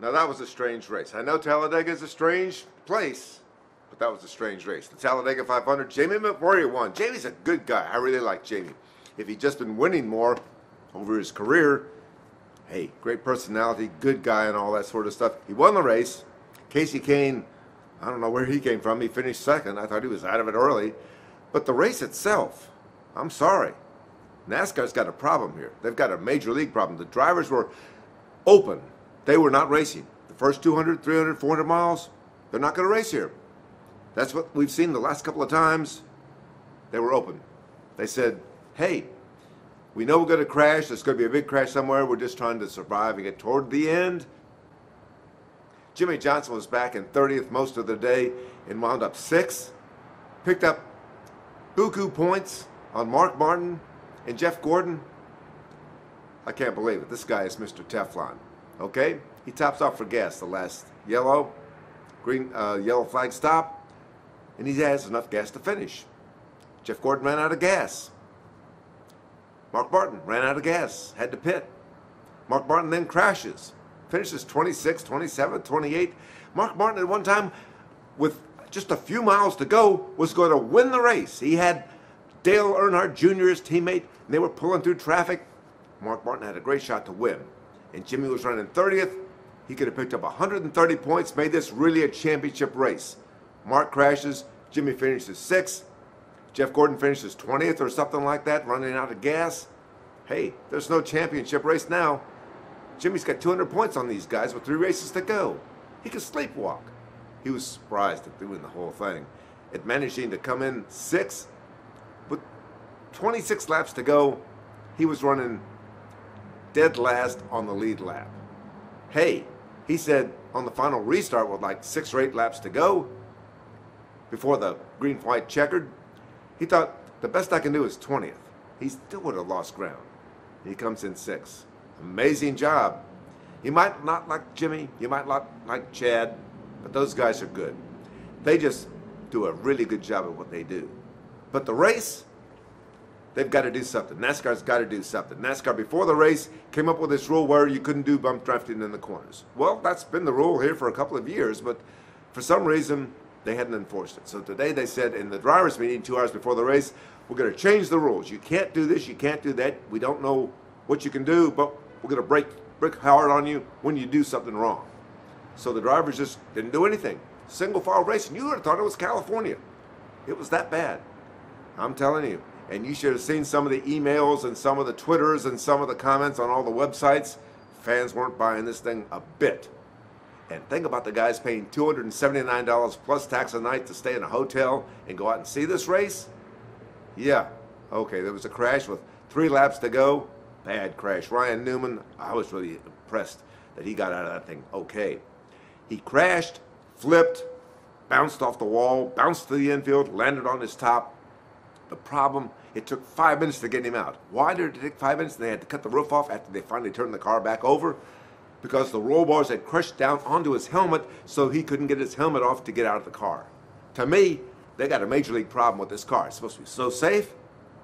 Now that was a strange race. I know Talladega is a strange place, but that was a strange race. The Talladega 500, Jamie McMurray won. Jamie's a good guy. I really like Jamie. If he'd just been winning more over his career, hey, great personality, good guy and all that sort of stuff. He won the race. Casey Kane, I don't know where he came from. He finished second. I thought he was out of it early. But the race itself, I'm sorry. NASCAR's got a problem here. They've got a major league problem. The drivers were open. They were not racing. The first 200, 300, 400 miles, they're not going to race here. That's what we've seen the last couple of times. They were open. They said, hey, we know we're going to crash. There's going to be a big crash somewhere. We're just trying to survive and get toward the end. Jimmy Johnson was back in 30th most of the day and wound up 6th. Picked up buku points on Mark Martin and Jeff Gordon. I can't believe it. This guy is Mr. Teflon. Okay? He tops off for gas the last yellow flag stop, and he has enough gas to finish. Jeff Gordon ran out of gas. Mark Martin ran out of gas, had to pit. Mark Martin then crashes, finishes 26, 27, 28. Mark Martin at one time, with just a few miles to go, was going to win the race. He had Dale Earnhardt Jr., his teammate, and they were pulling through traffic. Mark Martin had a great shot to win. And Jimmy was running 30th. He could have picked up 130 points, made this really a championship race. Mark crashes, Jimmy finishes 6th. Jeff Gordon finishes 20th or something like that, running out of gas. Hey, there's no championship race now. Jimmy's got 200 points on these guys with 3 races to go. He could sleepwalk. He was surprised at doing the whole thing. At managing to come in 6th, with 26 laps to go, he was running dead last on the lead lap. Hey, he said on the final restart with like 6 or 8 laps to go, before the green-white checkered, he thought, the best I can do is 20th. He still would have lost ground. He comes in 6th. Amazing job. You might not like Jimmy, you might not like Chad, but those guys are good. They just do a really good job at what they do. But the race, they've got to do something. NASCAR's got to do something. NASCAR, before the race, came up with this rule where you couldn't do bump drafting in the corners. Well, that's been the rule here for a couple of years, but for some reason, they hadn't enforced it. So today they said in the drivers' meeting 2 hours before the race, we're going to change the rules. You can't do this, you can't do that. We don't know what you can do, but we're going to break hard on you when you do something wrong. So the drivers just didn't do anything. Single file racing. You would have thought it was California. It was that bad. I'm telling you. And you should have seen some of the emails and some of the Twitters and some of the comments on all the websites. Fans weren't buying this thing a bit. And think about the guys paying $279 plus tax a night to stay in a hotel and go out and see this race. Yeah, okay, there was a crash with 3 laps to go. Bad crash. Ryan Newman, I was really impressed that he got out of that thing okay. He crashed, flipped, bounced off the wall, bounced to the infield, landed on his top. The problem, it took 5 minutes to get him out. Why did it take 5 minutes? They had to cut the roof off after they finally turned the car back over, because the roll bars had crushed down onto his helmet, so he couldn't get his helmet off to get out of the car. To me, they got a major league problem with this car. It's supposed to be so safe.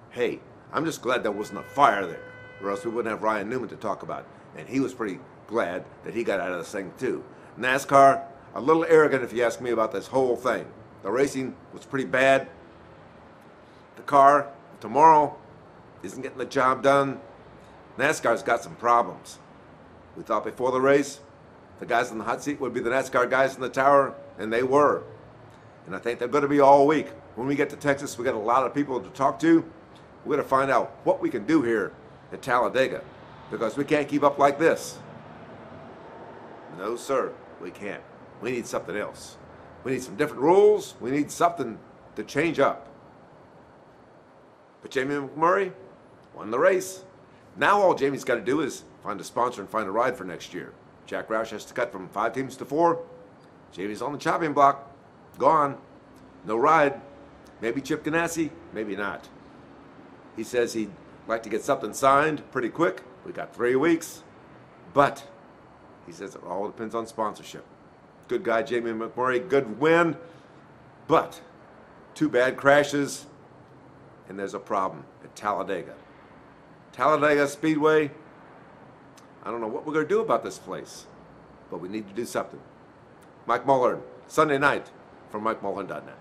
Hey, I'm just glad there wasn't a fire there, or else we wouldn't have Ryan Newman to talk about. And he was pretty glad that he got out of this thing too. NASCAR, a little arrogant if you ask me about this whole thing. The racing was pretty bad. The car tomorrow isn't getting the job done. NASCAR's got some problems. We thought before the race, the guys in the hot seat would be the NASCAR guys in the tower, and they were. And I think they're going to be all week. When we get to Texas, we got a lot of people to talk to. We're going to find out what we can do here at Talladega, because we can't keep up like this. No, sir, we can't. We need something else. We need some different rules. We need something to change up. But Jamie McMurray won the race. Now all Jamie's got to do is find a sponsor and find a ride for next year. Jack Roush has to cut from 5 teams to 4. Jamie's on the chopping block. Gone. No ride. Maybe Chip Ganassi, maybe not. He says he'd like to get something signed pretty quick. We got 3 weeks. But he says it all depends on sponsorship. Good guy, Jamie McMurray. Good win. But 2 bad crashes, and there's a problem at Talladega. Talladega Speedway, I don't know what we're going to do about this place. but we need to do something. Mike Mulhern, Sunday night from MikeMulhern.net.